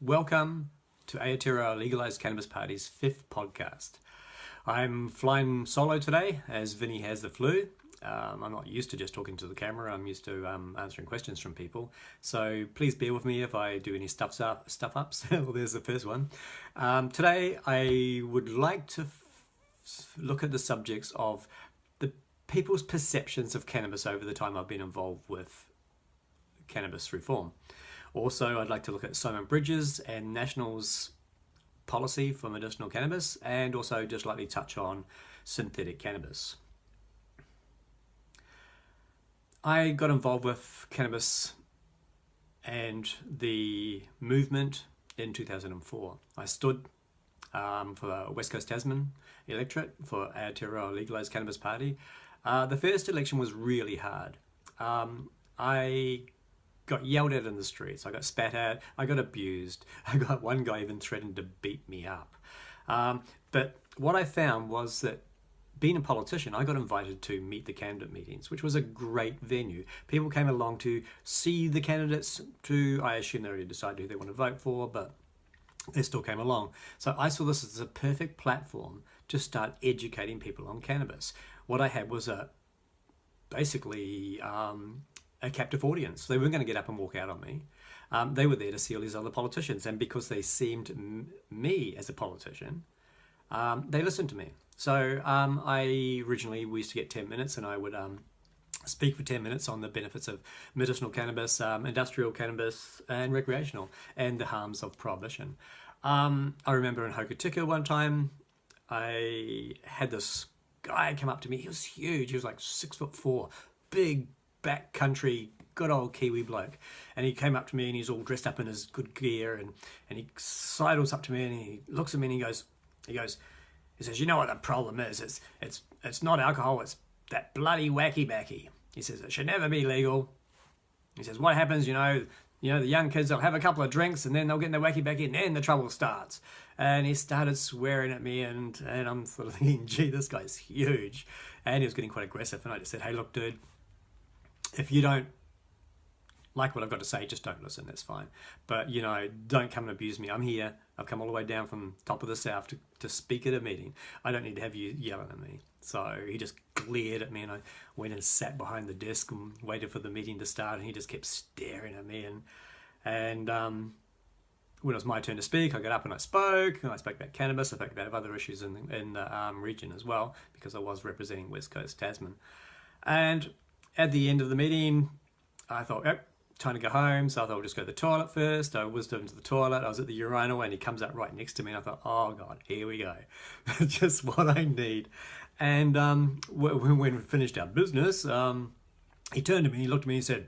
Welcome to Aotearoa Legalise Cannabis Party's 5th podcast. I'm flying solo today as Vinny has the flu. I'm not used to just talking to the camera. I'm used to answering questions from people. So please bear with me if I do any stuff ups. Well, there's the first one. Today I would like to look at the subjects of the people's perceptions of cannabis over the time I've been involved with cannabis reform. Also, I'd like to look at Simon Bridges and National's policy for medicinal cannabis, and also just lightly touch on synthetic cannabis. I got involved with cannabis and the movement in 2004. I stood for the West Coast Tasman electorate for Aotearoa Legalise Cannabis Party. The first election was really hard. I got yelled at in the streets, I got spat at, I got abused. I got one guy even threatened to beat me up. But what I found was that being a politician, I got invited to meet the candidate meetings, which was a great venue. People came along to see the candidates, I assume they already decided who they want to vote for, but they still came along. So I saw this as a perfect platform to start educating people on cannabis. What I had was basically a captive audience. They weren't going to get up and walk out on me. They were there to see all these other politicians, and because they seemed me as a politician, they listened to me. So we used to get 10 minutes, and I would speak for 10 minutes on the benefits of medicinal cannabis, industrial cannabis, and recreational, and the harms of prohibition. I remember in Aotearoa one time, I had this guy come up to me. He was huge. He was like 6'4", big backcountry, good old Kiwi bloke. And he came up to me and he's all dressed up in his good gear, and he sidles up to me and he looks at me and he says, you know what the problem is? It's not alcohol, it's that bloody wacky backy. He says, it should never be legal. He says, what happens, the young kids, they'll have a couple of drinks and then they'll get in the wacky backy and then the trouble starts. And he started swearing at me, and I'm sort of thinking, gee, this guy's huge. And he was getting quite aggressive, and I just said, hey, look, dude, if you don't like what I've got to say, just don't listen, that's fine. But, don't come and abuse me. I'm here. I've come all the way down from top of the south to speak at a meeting. I don't need to have you yelling at me. So he just glared at me, and I went and sat behind the desk and waited for the meeting to start, and he just kept staring at me. And when it was my turn to speak, I got up and I spoke. And I spoke about cannabis. I spoke about other issues in the region as well, because I was representing West Coast Tasman. And at the end of the meeting, I thought, time to go home. So I thought I'll just go to the toilet first. I whizzed into the toilet. I was at the urinal and he comes up right next to me. And I thought, oh God, here we go. Just what I need. And when we finished our business, he turned to me, he looked at me and said,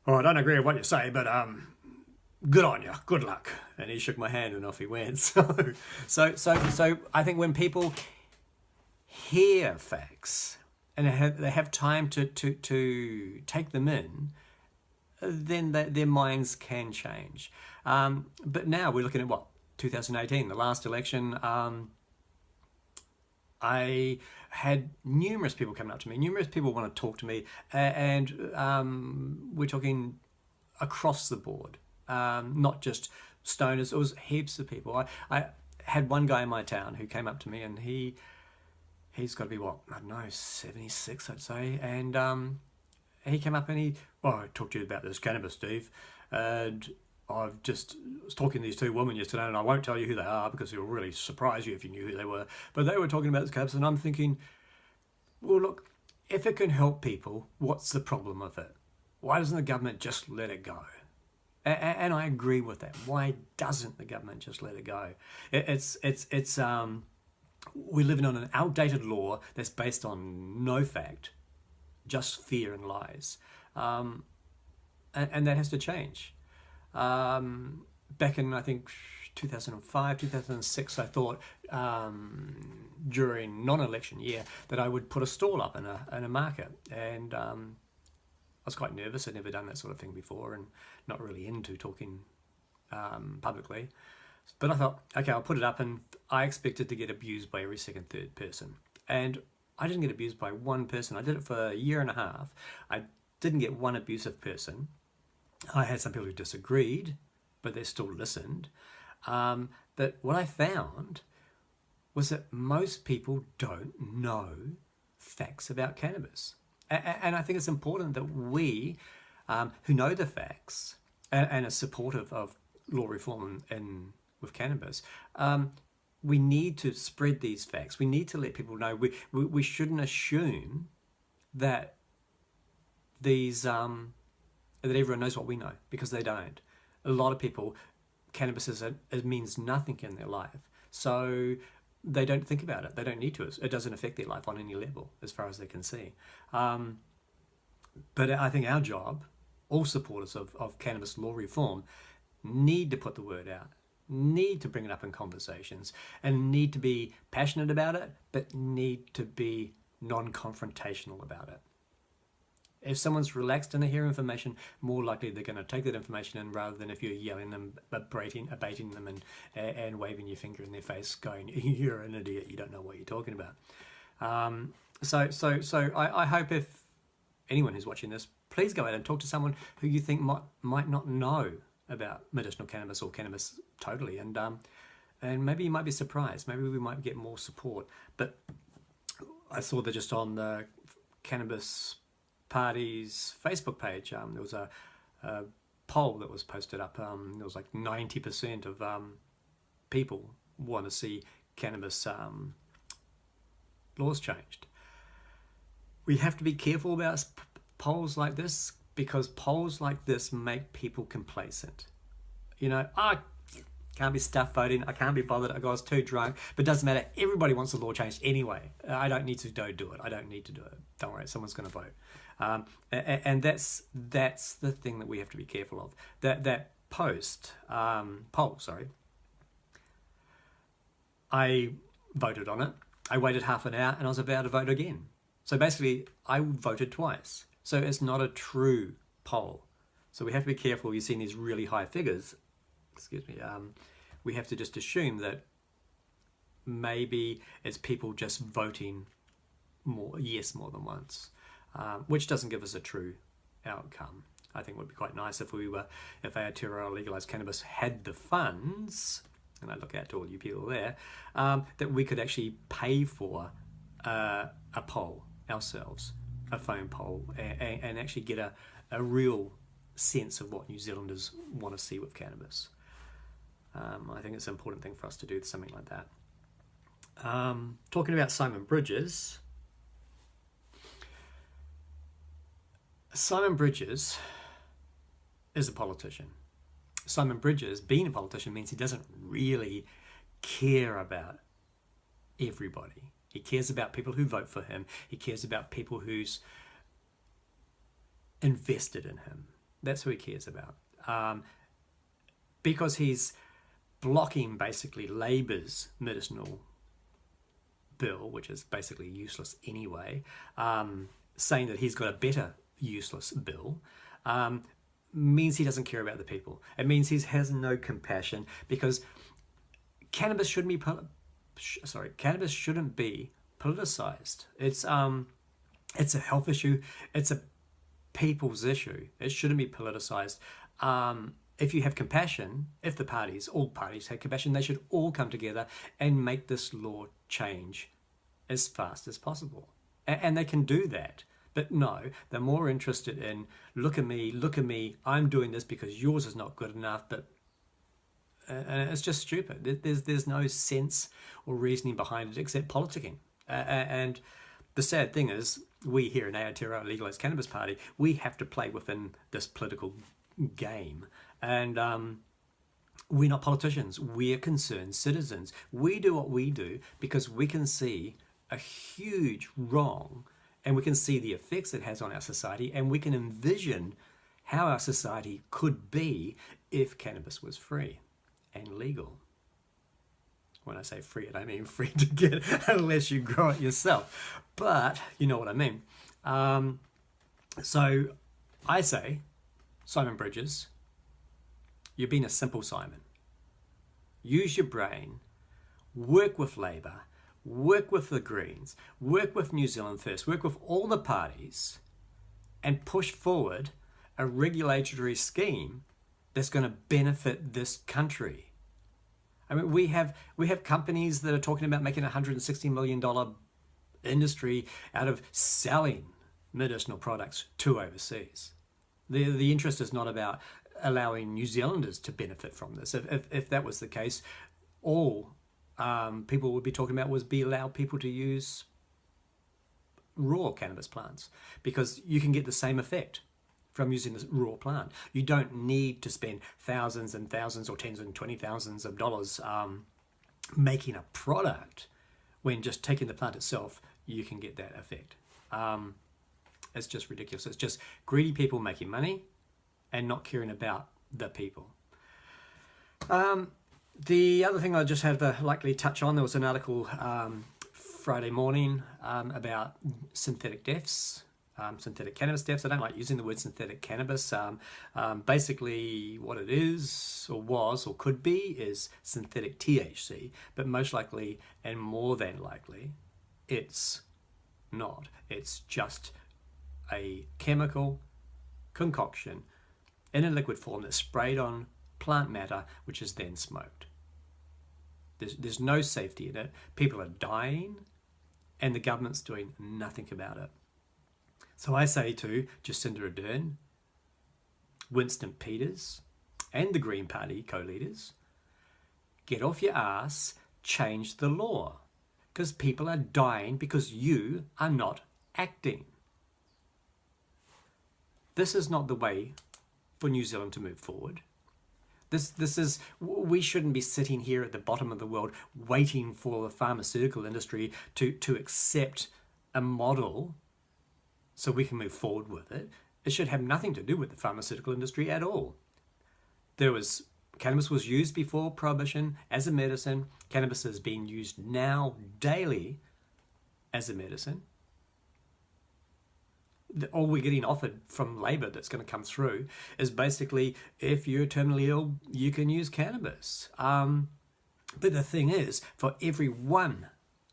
oh, I don't agree with what you say, but good on you, good luck. And he shook my hand and off he went. So I think when people hear facts, and they have time to take them in, then their minds can change. But now we're looking at 2018, the last election. I had numerous people coming up to me. Numerous people want to talk to me, and we're talking across the board, not just stoners. It was heaps of people. I had one guy in my town who came up to me, and he's got to be, 76, I'd say. And he came up and I talked to you about this cannabis, Steve. And I was talking to these two women yesterday, and I won't tell you who they are because it will really surprise you if you knew who they were. But they were talking about this cannabis, and I'm thinking, well, look, if it can help people, what's the problem with it? Why doesn't the government just let it go? And I agree with that. Why doesn't the government just let it go? We're living on an outdated law that's based on no fact, just fear and lies. And that has to change. Back in, I think, 2005, 2006, I thought during non-election year that I would put a stall up in a market. And I was quite nervous. I'd never done that sort of thing before and not really into talking publicly. But I thought, okay, I'll put it up, and I expected to get abused by every second, third person. And I didn't get abused by one person. I did it for a year and a half. I didn't get one abusive person. I had some people who disagreed, but they still listened. But what I found was that most people don't know facts about cannabis. And I think it's important that we, who know the facts and are supportive of law reform with cannabis, we need to spread these facts. We need to let people know. We shouldn't assume that that everyone knows what we know, because they don't. A lot of people, cannabis it means nothing in their life, so they don't think about it. They don't need to. It doesn't affect their life on any level, as far as they can see. But I think our job, all supporters of cannabis law reform, need to put the word out, need to bring it up in conversations, and need to be passionate about it, but need to be non-confrontational about it. If someone's relaxed and they hear information, more likely they're going to take that information in, rather than if you're yelling them, abating them, and waving your finger in their face, going, "You're an idiot. You don't know what you're talking about." So I hope if anyone who's watching this, please go out and talk to someone who you think might not know about medicinal cannabis or cannabis totally, and maybe you might be surprised. Maybe we might get more support. But I saw that just on the Cannabis Party's Facebook page, there was a poll that was posted up. It was like 90% of people want to see cannabis laws changed. We have to be careful about polls like this, because polls like this make people complacent. Can't be stuff voting. I can't be bothered. I was too drunk. But it doesn't matter. Everybody wants the law changed anyway. I don't need to do it. I don't need to do it. Don't worry. Someone's going to vote. And that's the thing that we have to be careful of. That poll. I voted on it. I waited half an hour and I was about to vote again. So basically, I voted twice. So it's not a true poll. So we have to be careful. You've seen these really high figures. We have to just assume that maybe it's people just voting more than once, which doesn't give us a true outcome. I think it would be quite nice if Aotearoa Legalise Cannabis had the funds, and I look out to all you people there, that we could actually pay for a poll ourselves, a phone poll, and actually get a real sense of what New Zealanders want to see with cannabis. I think it's an important thing for us to do something like that. Talking about Simon Bridges. Simon Bridges is a politician. Simon Bridges, being a politician, means he doesn't really care about everybody. He cares about people who vote for him. He cares about people who's invested in him. That's who he cares about. Because he's blocking basically Labour's medicinal bill, which is basically useless anyway, saying that he's got a better useless bill, means he doesn't care about the people. It means he has no compassion, because cannabis shouldn't be politicized. It's a health issue. It's a people's issue. It shouldn't be politicized. If you have compassion, if all parties had compassion, they should all come together and make this law change as fast as possible. And they can do that. But no, they're more interested in, look at me, I'm doing this because yours is not good enough. And it's just stupid. There's no sense or reasoning behind it except politicking. And the sad thing is, we here in Aotearoa Legalise Cannabis Party, we have to play within this political game. And we're not politicians. We're concerned citizens. We do what we do because we can see a huge wrong, and we can see the effects it has on our society, and we can envision how our society could be if cannabis was free and legal. When I say free, I don't mean free to get unless you grow it yourself. But you know what I mean. So I say, Simon Bridges, you've been a simple Simon. Use your brain, work with Labour, work with the Greens, work with New Zealand First, work with all the parties, and push forward a regulatory scheme that's going to benefit this country. I mean, we have companies that are talking about making a $160 million industry out of selling medicinal products to overseas. The interest is not about allowing New Zealanders to benefit from this. If that was the case, all people would be talking about was be allowed people to use raw cannabis plants, because you can get the same effect from using this raw plant. You don't need to spend thousands and thousands or tens and 20 thousands of dollars making a product, when just taking the plant itself, you can get that effect. It's just ridiculous. It's just greedy people making money and not caring about the people. The other thing I just had to likely touch on, there was an article Friday morning about synthetic deaths, synthetic cannabis deaths. I don't like using the word synthetic cannabis. Basically what it is, or was, or could be, is synthetic THC, but most likely and more than likely it's not. It's just a chemical concoction in a liquid form that's sprayed on plant matter, which is then smoked. There's no safety in it. People are dying, and the government's doing nothing about it. So I say to Jacinda Ardern, Winston Peters, and the Green Party co-leaders, get off your ass, change the law, because people are dying because you are not acting. This is not the way for New Zealand to move forward. We shouldn't be sitting here at the bottom of the world waiting for the pharmaceutical industry to accept a model so we can move forward with it. It should have nothing to do with the pharmaceutical industry at all. Cannabis was used before Prohibition as a medicine. Cannabis is being used now daily as a medicine. All we're getting offered from Labor that's going to come through is basically, if you're terminally ill, you can use cannabis. But the thing is, for every one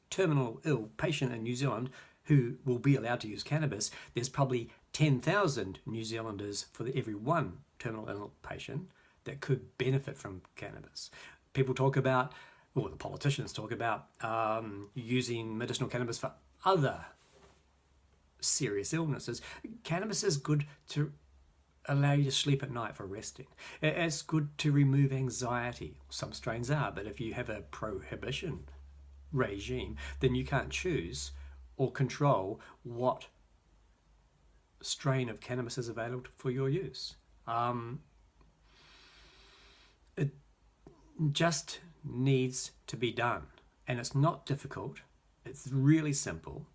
terminal ill patient in New Zealand who will be allowed to use cannabis, there's probably 10,000 New Zealanders for every one terminal ill patient that could benefit from cannabis. People talk about, well, the politicians talk about using medicinal cannabis for other serious illnesses. Cannabis is good to allow you to sleep at night for resting. It's good to remove anxiety. Some strains are, but if you have a prohibition regime, then you can't choose or control what strain of cannabis is available for your use. It just needs to be done, and it's not difficult. It's really simple.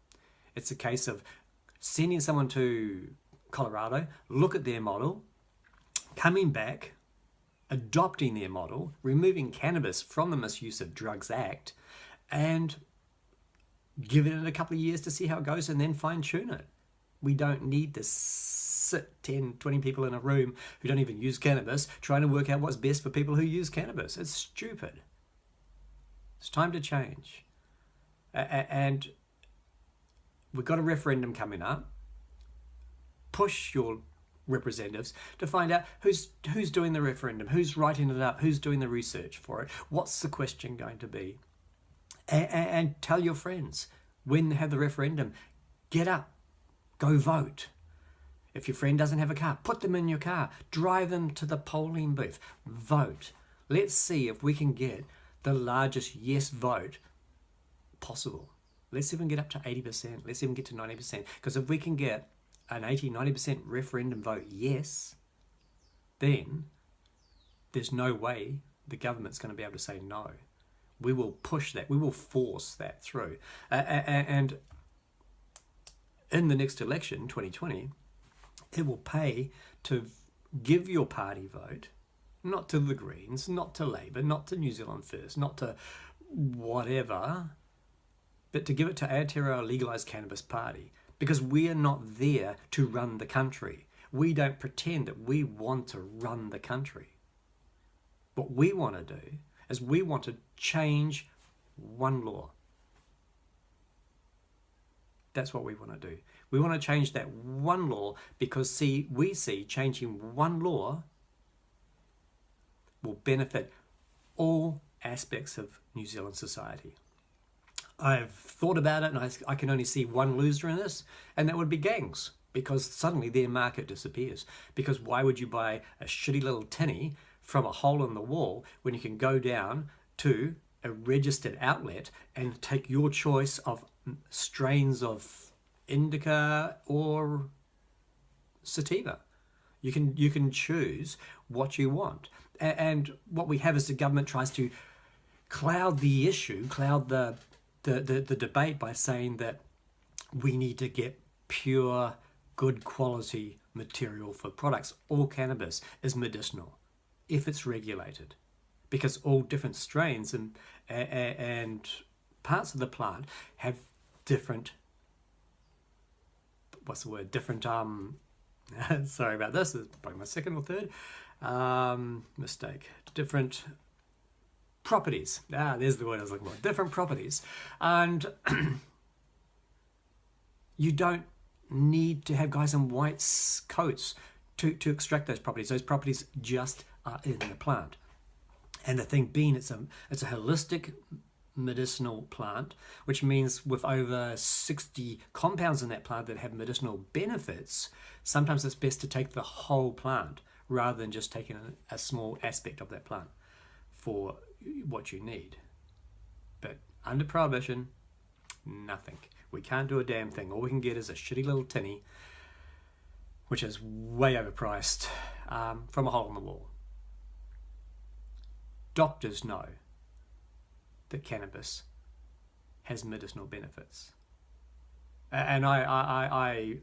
It's a case of sending someone to Colorado, look at their model, coming back, adopting their model, removing cannabis from the Misuse of Drugs Act, and giving it a couple of years to see how it goes, and then fine-tune it. We don't need to sit 10, 20 people in a room who don't even use cannabis trying to work out what's best for people who use cannabis. It's stupid. It's time to change. And we've got a referendum coming up. Push your representatives to find out who's doing the referendum, who's writing it up, who's doing the research for it, what's the question going to be. And tell your friends, when they have the referendum, get up, go vote. If your friend doesn't have a car, put them in your car, drive them to the polling booth, vote. Let's see if we can get the largest yes vote possible. Let's even get up to 80%. Let's even get to 90%. Because if we can get an 80-90% referendum vote yes, then there's no way the government's going to be able to say no. We will push that. We will force that through. And in the next election, 2020, it will pay to give your party vote, not to the Greens, not to Labor, not to New Zealand First, not to whatever, but to give it to Aotearoa Legalise Cannabis Party, because we are not there to run the country. We don't pretend that we want to run the country. What we want to do is we want to change one law. That's what we want to do. We want to change that one law because we see changing one law will benefit all aspects of New Zealand society. I've thought about it, and I can only see one loser in this, and that would be gangs, because suddenly their market disappears. Because why would you buy a shitty little tinny from a hole in the wall when you can go down to a registered outlet and take your choice of strains of indica or sativa? You can choose what you want. And what we have is the government tries to cloud the issue, cloud the debate by saying that we need to get pure, good quality material for products. All cannabis is medicinal if it's regulated, because all different strains and parts of the plant have different, different sorry about this, it's probably my second or third mistake, different properties. There's the word I was looking for. Different properties. And you don't need to have guys in white coats to extract those properties. Those properties just are in the plant. And the thing being, it's a holistic medicinal plant, which means with over 60 compounds in that plant that have medicinal benefits, sometimes it's best to take the whole plant rather than just taking a small aspect of that plant for what you need. But under prohibition, nothing. We can't do a damn thing. All we can get is a shitty little tinny, which is way overpriced, from a hole in the wall. Doctors know that cannabis has medicinal benefits. And I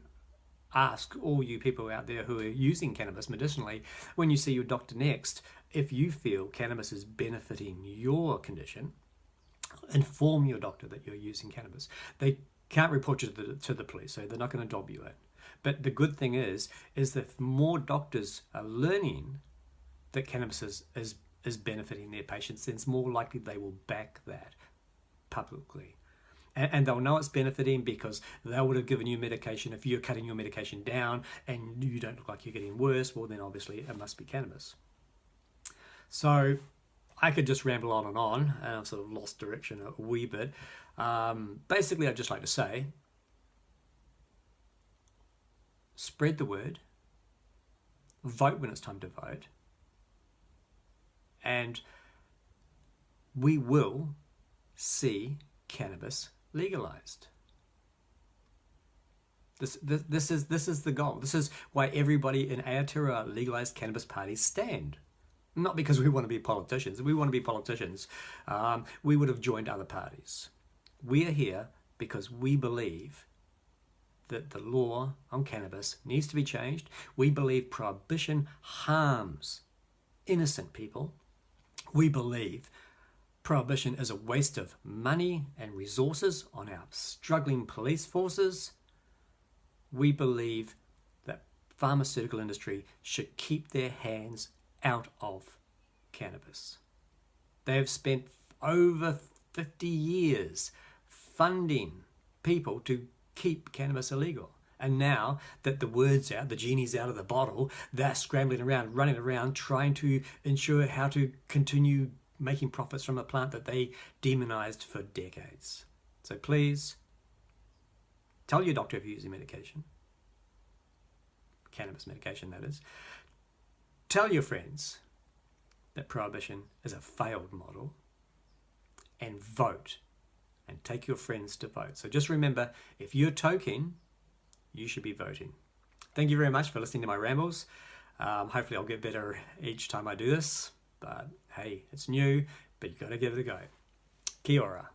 ask all you people out there who are using cannabis medicinally, when you see your doctor next, if you feel cannabis is benefiting your condition, inform your doctor that you're using cannabis. They can't report you to the police, so they're not going to dob you in. But the good thing is that if more doctors are learning that cannabis is benefiting their patients, then it's more likely they will back that publicly. And they'll know it's benefiting because they would have given you medication. If you're cutting your medication down and you don't look like you're getting worse, well, then obviously it must be cannabis. So I could just ramble on, and I've sort of lost direction a wee bit. Basically, I'd just like to say, spread the word, vote when it's time to vote, and we will see cannabis legalized. This is the goal. This is why everybody in Aotearoa legalized cannabis parties stand. Not because we want to be politicians. If we want to be politicians, we would have joined other parties. We are here because we believe that the law on cannabis needs to be changed. We believe prohibition harms innocent people. We believe prohibition is a waste of money and resources on our struggling police forces. We believe that pharmaceutical industry should keep their hands out of cannabis. They have spent over 50 years funding people to keep cannabis illegal. And now that the word's out, the genie's out of the bottle, they're scrambling around, running around, trying to ensure how to continue making profits from a plant that they demonized for decades. So please, tell your doctor if you're using medication. Cannabis medication, that is. Tell your friends that prohibition is a failed model, and vote, and take your friends to vote. So just remember, if you're toking, you should be voting. Thank you very much for listening to my rambles. Hopefully I'll get better each time I do this, but hey, it's new, but you got to give it a go. Kia ora.